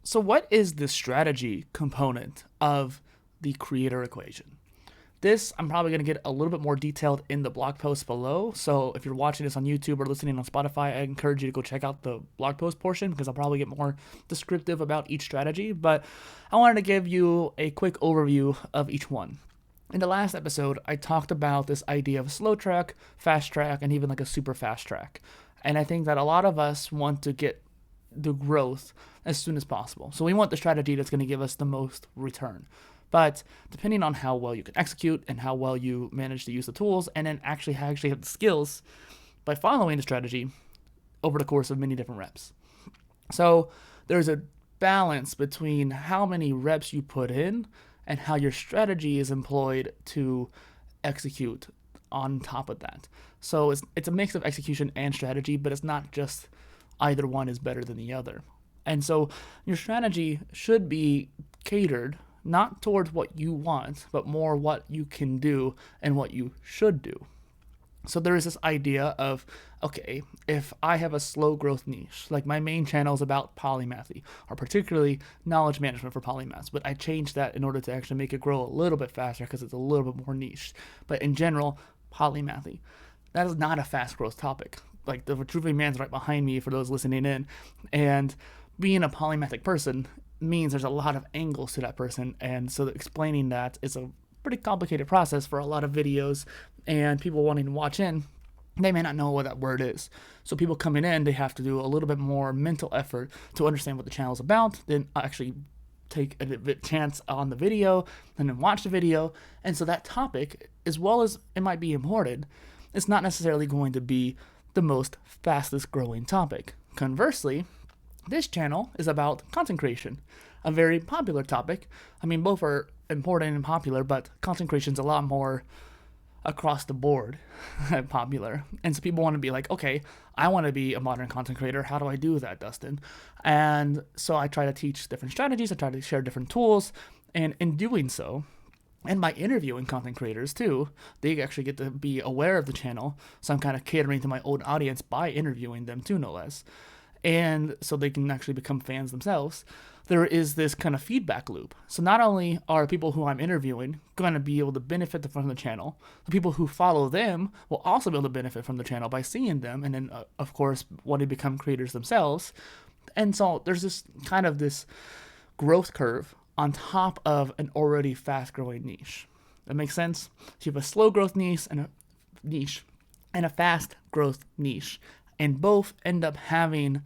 So what is the strategy component of the creator equation? This, I'm probably going to get a little bit more detailed in the blog post below. So if you're watching this on YouTube or listening on Spotify, I encourage you to go check out the blog post portion because I'll probably get more descriptive about each strategy. But I wanted to give you a quick overview of each one. In the last episode, I talked about this idea of slow track, fast track, and even like a super fast track. And I think that a lot of us want to get the growth as soon as possible. So we want the strategy that's going to give us the most return. But depending on how well you can execute and how well you manage to use the tools and then actually have the skills by following the strategy over the course of many different reps. So there's a balance between how many reps you put in and how your strategy is employed to execute on top of that. So it's a mix of execution and strategy, but it's not just either one is better than the other. And so your strategy should be catered not towards what you want, but more what you can do and what you should do. So there is this idea of, okay, if I have a slow growth niche, like my main channel is about polymathy, or particularly knowledge management for polymaths, but I changed that in order to actually make it grow a little bit faster because it's a little bit more niche. But in general, polymathy, that is not a fast growth topic. Like the Vitruvian Man's right behind me for those listening in, and being a polymathic person means there's a lot of angles to that person, and so explaining that is a pretty complicated process for a lot of videos, and people wanting to watch in, they may not know what that word is. So people coming in, they have to do a little bit more mental effort to understand what the channel is about, then actually take a chance on the video, and then watch the video. And so that topic, as well as it might be important, it's not necessarily going to be the most fastest growing topic. Conversely, this channel is about content creation, a very popular topic. I mean, both are important and popular, but content creation is a lot more across the board popular. And so people want to be like, okay, I want to be a modern content creator. How do I do that, Dustin? And so I try to teach different strategies. I try to share different tools. And in doing so, and by interviewing content creators too, they actually get to be aware of the channel. So I'm kind of catering to my own audience by interviewing them too, no less. And so they can actually become fans themselves. There is this kind of feedback loop. So not only are people who I'm interviewing going to be able to benefit from the channel, the people who follow them will also be able to benefit from the channel by seeing them, and then of course want to become creators themselves. And so there's this kind of this growth curve on top of an already fast growing niche. That makes sense? So you have a slow growth niche and a fast growth niche, and both end up having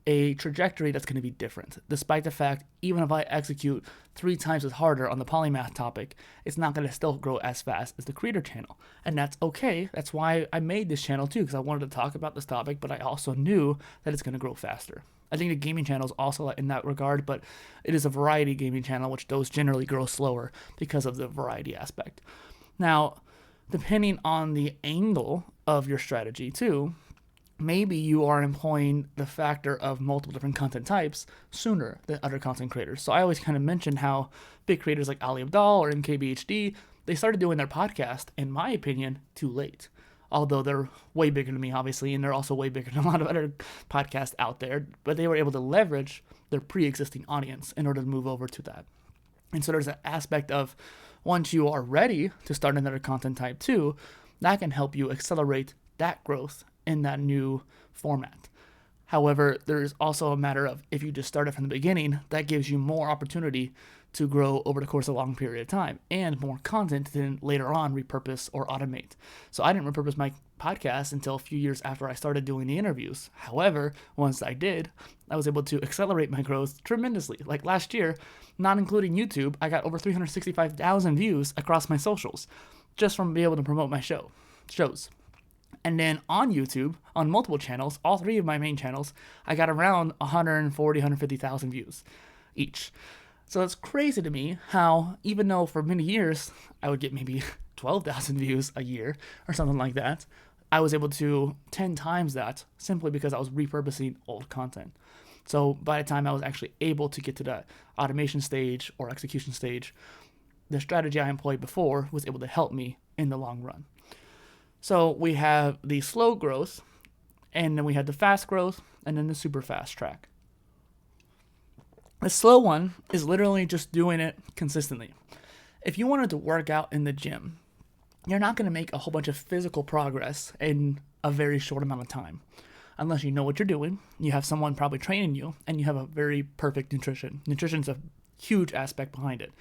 a trajectory that's going to be different, despite the fact even if I execute 3 times as harder on the polymath topic, it's not going to still grow as fast as the creator channel. And that's okay. That's why I made this channel too, because I wanted to talk about this topic, but I also knew that it's going to grow faster. I think the gaming channel is also in that regard, but it is a variety gaming channel, which those generally grow slower because of the variety aspect. Now, depending on the angle of your strategy too, maybe you are employing the factor of multiple different content types sooner than other content creators. So I always kind of mention how big creators like Ali Abdaal or MKBHD, they started doing their podcast, in my opinion, too late. Although they're way bigger than me, obviously, and they're also way bigger than a lot of other podcasts out there, but they were able to leverage their pre-existing audience in order to move over to that. And so there's an aspect of once you are ready to start another content type too, that can help you accelerate that growth in that new format. However, there's also a matter of if you just start it from the beginning, that gives you more opportunity to grow over the course of a long period of time and more content to then later on repurpose or automate. So I didn't repurpose my podcast until a few years after I started doing the interviews. However, once I did, I was able to accelerate my growth tremendously. Like last year, not including YouTube, I got over 365,000 views across my socials just from being able to promote my shows. And then on YouTube, on multiple channels, all 3 of my main channels, I got around 140, 150,000 views each. So it's crazy to me how, even though for many years I would get maybe 12,000 views a year or something like that, I was able to 10 times that simply because I was repurposing old content. So by the time I was actually able to get to the automation stage or execution stage, the strategy I employed before was able to help me in the long run. So we have the slow growth, and then we had the fast growth, and then the super fast track. The slow one is literally just doing it consistently. If you wanted to work out in the gym, you're not going to make a whole bunch of physical progress in a very short amount of time. Unless you know what you're doing, you have someone probably training you, and you have a very perfect nutrition. Nutrition's a huge aspect behind it.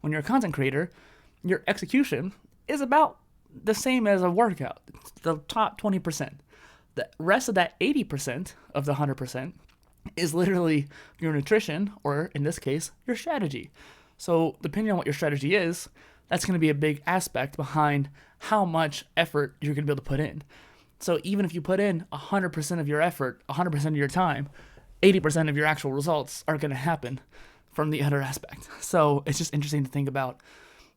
When you're a content creator, your execution is about the same as a workout. It's the top 20%. The rest of that 80% of the 100% is literally your nutrition, or in this case, your strategy. So depending on what your strategy is, that's going to be a big aspect behind how much effort you're going to be able to put in. So even if you put in 100% of your effort, 100% of your time, 80% of your actual results are going to happen from the other aspect. So it's just interesting to think about.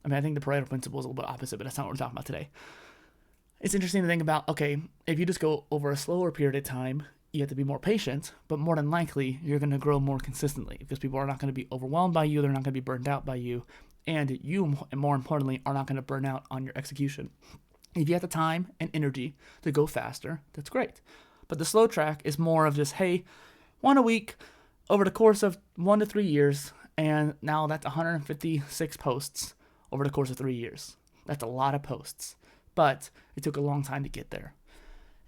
I mean, I think the Pareto principle is a little bit opposite, but that's not what we're talking about today. It's interesting to think about, okay, if you just go over a slower period of time, you have to be more patient, but more than likely, you're going to grow more consistently because people are not going to be overwhelmed by you. They're not going to be burned out by you. And you, more importantly, are not going to burn out on your execution. If you have the time and energy to go faster, that's great. But the slow track is more of just, hey, one a week over the course of 1 to 3 years, and now that's 156 posts over the course of 3 years. That's a lot of posts, but it took a long time to get there.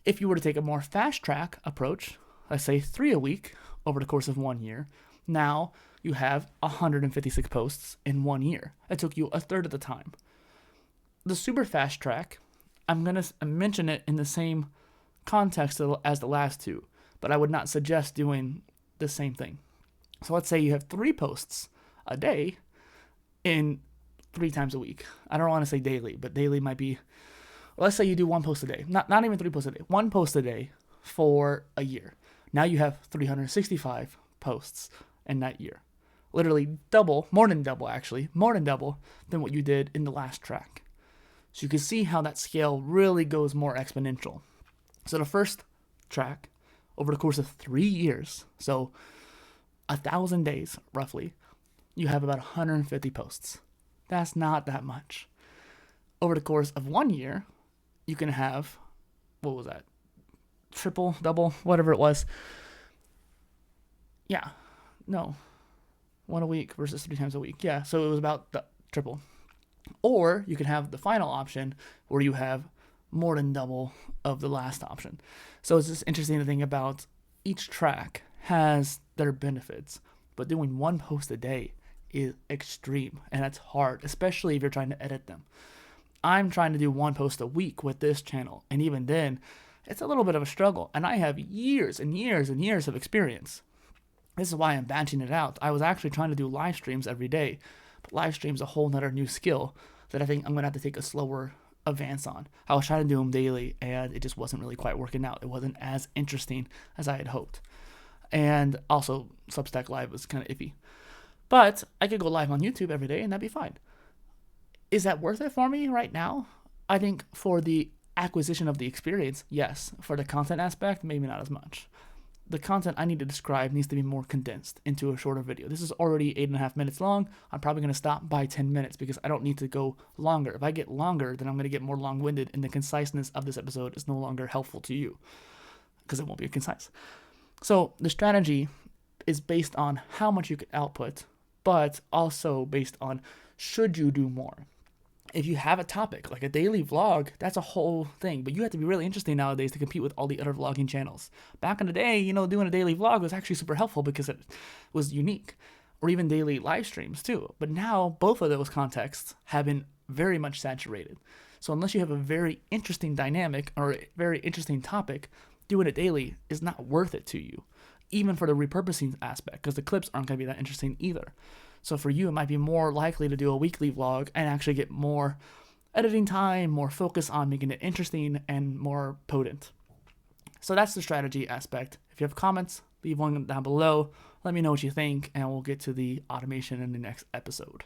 If you were to take a more fast track approach, let's say 3 a week over the course of 1 year, now you have 156 posts in 1 year. It took you a third of the time. The super fast track, I'm going to mention it in the same context as the last two, but I would not suggest doing the same thing. So let's say you have 3 posts a day in 3 times a week. I don't want to say daily, but daily might be, let's say you do 1 post a day. Not even 3 posts a day. 1 post a day for a year. Now you have 365 posts in that year. Literally double, more than double than what you did in the last track. So you can see how that scale really goes more exponential. So the first track, over the course of 3 years, so 1,000 days roughly, you have about 150 posts. That's not that much. Over the course of 1 year, you can have, what was that? Triple, double, whatever it was. Yeah, no. 1 a week versus 3 times a week. Yeah, so it was about the triple. Or you can have the final option where you have more than double of the last option. So it's just interesting to think about each track has their benefits, but doing 1 post a day is extreme, and that's hard, especially if you're trying to edit them. I'm trying to do 1 post a week with this channel, and even then, it's a little bit of a struggle, and I have years and years and years of experience. This is why I'm batching it out. I was actually trying to do live streams every day, but live streams a whole nother new skill that I think I'm going to have to take a slower advance on. I was trying to do them daily, and it just wasn't really quite working out. It wasn't as interesting as I had hoped. And also, Substack Live was kind of iffy. But I could go live on YouTube every day, and that'd be fine. Is that worth it for me right now? I think for the acquisition of the experience, yes. For the content aspect, maybe not as much. The content I need to describe needs to be more condensed into a shorter video. This is already 8.5 minutes long. I'm probably going to stop by 10 minutes because I don't need to go longer. If I get longer, then I'm going to get more long-winded, and the conciseness of this episode is no longer helpful to you because it won't be concise. So the strategy is based on how much you can output, but also based on should you do more. If you have a topic like a daily vlog, that's a whole thing, but you have to be really interesting nowadays to compete with all the other vlogging channels. Back in the day, doing a daily vlog was actually super helpful because it was unique, or even daily live streams too. But now both of those contexts have been very much saturated. So unless you have a very interesting dynamic or a very interesting topic, doing it daily is not worth it to you, even for the repurposing aspect, because the clips aren't going to be that interesting either. So for you, it might be more likely to do a weekly vlog and actually get more editing time, more focus on making it interesting and more potent. So that's the strategy aspect. If you have comments, leave one down below. Let me know what you think, and we'll get to the automation in the next episode.